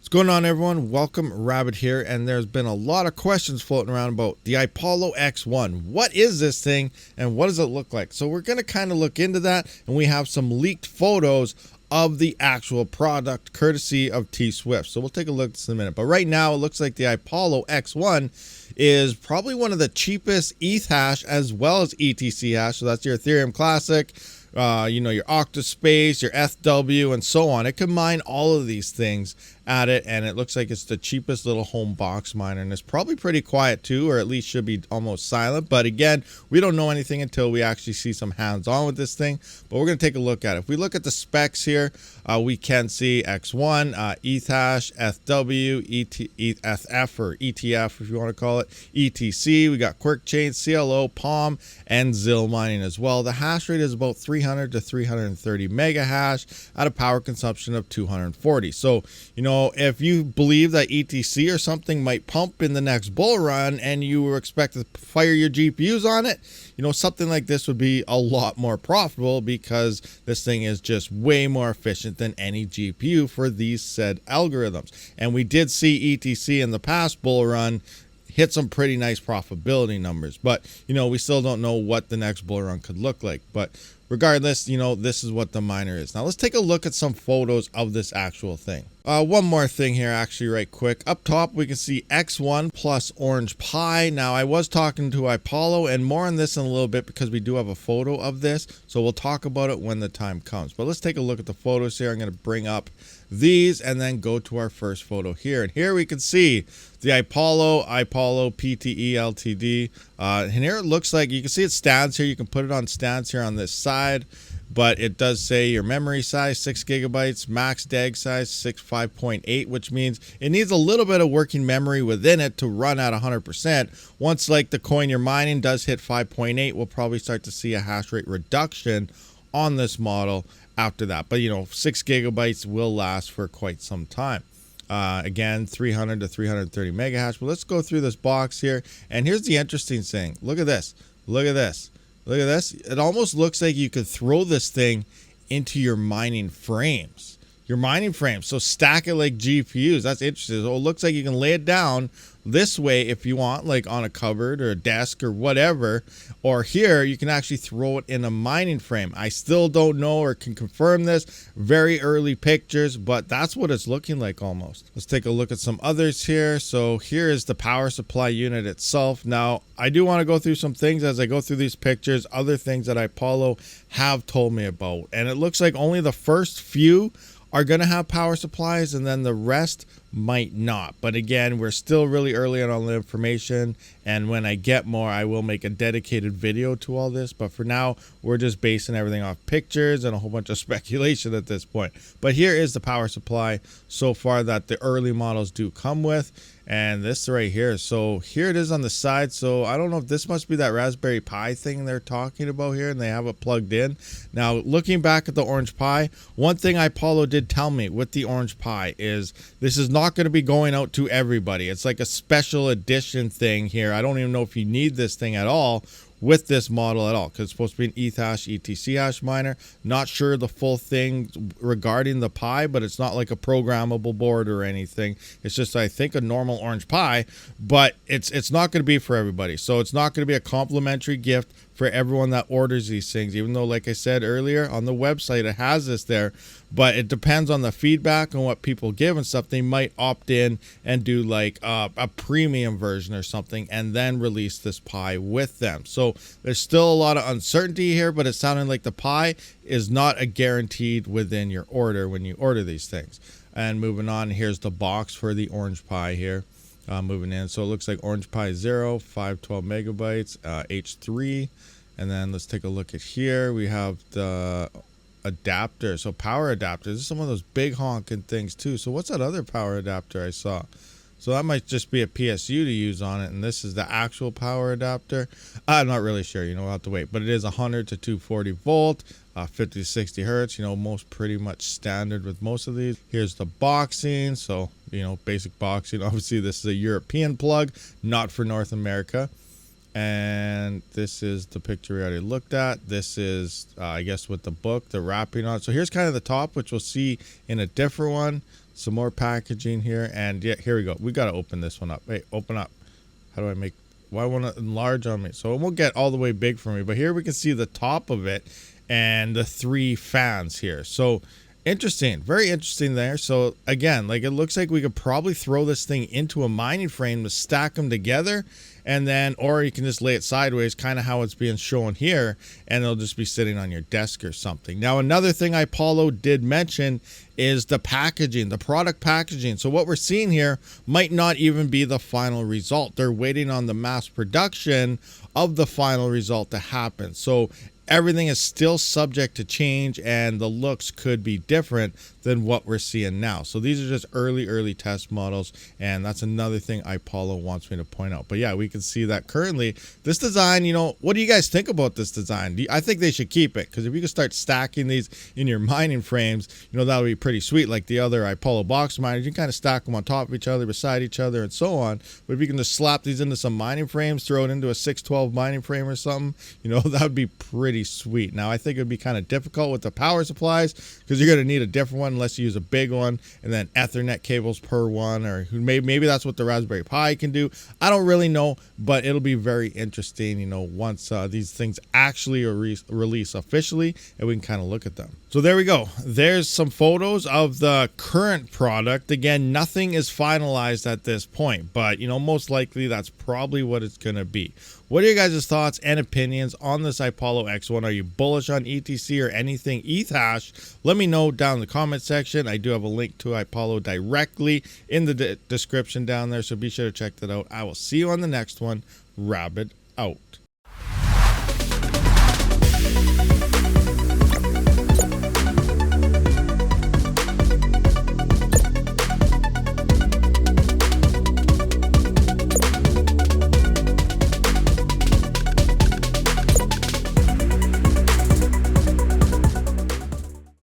What's going on, everyone? Welcome, Rabid here, and there's been a lot of questions floating around about the Ipollo X1. What is this thing and what does it look like? So we're going to kind of look into that, and we have some leaked photos of the actual product courtesy of T-Swift. So we'll take a look at this in a minute. But right now it looks like the Ipollo X1 is probably one of the cheapest ETH hash as well as ETC hash. So that's your Ethereum Classic, your octa.space, your FW, and so on. It can mine all of these things at it, and it looks like it's the cheapest little home box miner, and it's probably pretty quiet too, or at least should be almost silent. But again, we don't know anything until we actually see some hands-on with this thing. But we're going to take a look at it. If we look at the specs here, we can see X1, ETH hash, FW, ETH or ETF if you want to call it, ETC. We got Quirk Chain, CLO, Palm, and ZIL mining as well. The hash rate is about 300 to 330 mega hash at a power consumption of 240. So, if you believe that ETC or something might pump in the next bull run and you were expected to fire your GPUs on it, something like this would be a lot more profitable because this thing is just way more efficient than any GPU for these said algorithms. And we did see ETC in the past bull run hit some pretty nice profitability numbers, but we still don't know what the next bull run could look like. But regardless, this is what the miner is. Now let's take a look at some photos of this actual thing. One more thing here, actually, right quick. Up top, we can see X1 plus Orange Pi. Now, I was talking to Ipollo, and more on this in a little bit because we do have a photo of this. So we'll talk about it when the time comes. But let's take a look at the photos here. I'm going to bring up these and then go to our first photo here. And here we can see the Ipollo PTE Ltd. And here it looks like you can see it stands here. You can put it on stands here on this side. But it does say your memory size 6 gigabytes, max DAG size 5.8, which means it needs a little bit of working memory within it to run at 100%. Once like the coin you're mining does hit 5.8, we'll probably start to see a hash rate reduction on this model after that. But 6 gigabytes will last for quite some time. Again, 300 to 330 mega hash. But let's go through this box here. And here's the interesting thing. Look at this. Look at this. Look at this. It almost looks like you could throw this thing into your mining frames. So stack it like GPUs. That's interesting. So it looks like you can lay it down this way if you want, like on a cupboard or a desk or whatever. Or here, you can actually throw it in a mining frame. I still don't know or can confirm this. Very early pictures, but that's what it's looking like almost. Let's take a look at some others here. So here is the power supply unit itself. Now, I do want to go through some things as I go through these pictures, other things that Ipollo have told me about. And it looks like only the first few are going to have power supplies and then the rest might not. But again, we're still really early on the information, and when I get more, I will make a dedicated video to all this. But for now, we're just basing everything off pictures and a whole bunch of speculation at this point. But here is the power supply so far that the early models do come with, and this right here. So here it is on the side. So I don't know if this must be that Raspberry Pi thing they're talking about here, and they have it plugged in. Now, looking back at the Orange Pi, one thing Ipollo did tell me with the Orange Pi is this is not going to be going out to everybody. It's like a special edition thing here. I don't even know if you need this thing at all with this model at all, because it's supposed to be an ETH hash, ETC hash miner. Not sure the full thing regarding the Pi, but it's not like a programmable board or anything. It's just, I think, a normal Orange Pi, but it's not going to be for everybody. So it's not going to be a complimentary gift for everyone that orders these things, even though, like I said earlier, on the website it has this there. But it depends on the feedback and what people give and stuff. They might opt in and do like a premium version or something and then release this Pi with them. So there's still a lot of uncertainty here, but it's sounding like the Pi is not a guaranteed within your order when you order these things. And moving on, here's the box for the Orange Pi here. Moving in, so it looks like Orange Pi 0, 512 megabytes, H3, and then let's take a look at here. We have the adapter, so power adapters. This is some of those big honking things too. So what's that other power adapter I saw? So that might just be a PSU to use on it, and this is the actual power adapter. I'm not really sure, we'll have to wait, but it is 100 to 240 volt, 50 to 60 hertz, most pretty much standard with most of these. Here's the boxing, so basic boxing. Obviously this is a European plug, not for North America. And this is the picture we already looked at. This is I guess with the book, the wrapping on. So here's kind of the top, which we'll see in a different one. some more packaging here, and yeah, here we go. We got to open this one up. Hey, open up. How do I make, why won't it enlarge on me? So it won't get all the way big for me, but here we can see the top of it and the 3 fans here. So interesting, very interesting there. So again, like, it looks like we could probably throw this thing into a mining frame to stack them together, and then, or you can just lay it sideways, kind of how it's being shown here, and it'll just be sitting on your desk or something. Now, another thing Ipollo did mention is the packaging, the product packaging. So what we're seeing here might not even be the final result. They're waiting on the mass production of the final result to happen. So everything is still subject to change, and the looks could be different than what we're seeing now. So these are just early test models, and that's another thing Ipollo wants me to point out. But yeah, we can see that currently this design, you know, what do you guys think about this design? I think they should keep it, because if you can start stacking these in your mining frames, you know, that would be pretty sweet. Like the other Ipollo box miners, you can kind of stack them on top of each other, beside each other, and so on. But if you can just slap these into some mining frames, throw it into a 612 mining frame or something, you know, that would be pretty sweet. Now, I think it would be kind of difficult with the power supplies, because you're going to need a different one unless you use a big one, and then Ethernet cables per one, or maybe that's what the Raspberry Pi can do. I don't really know, but it'll be very interesting, you know, once these things actually are released officially, and we can kind of look at them. So there we go. There's some photos of the current product. Again, nothing is finalized at this point, but, you know, most likely that's probably what it's going to be. What are your guys' thoughts and opinions on this Ipollo X1? Are you bullish on ETC or anything ETH hash? Let me know down in the comment section. I do have a link to Ipollo directly in the description down there, so be sure to check that out. I will see you on the next one. Rabid out.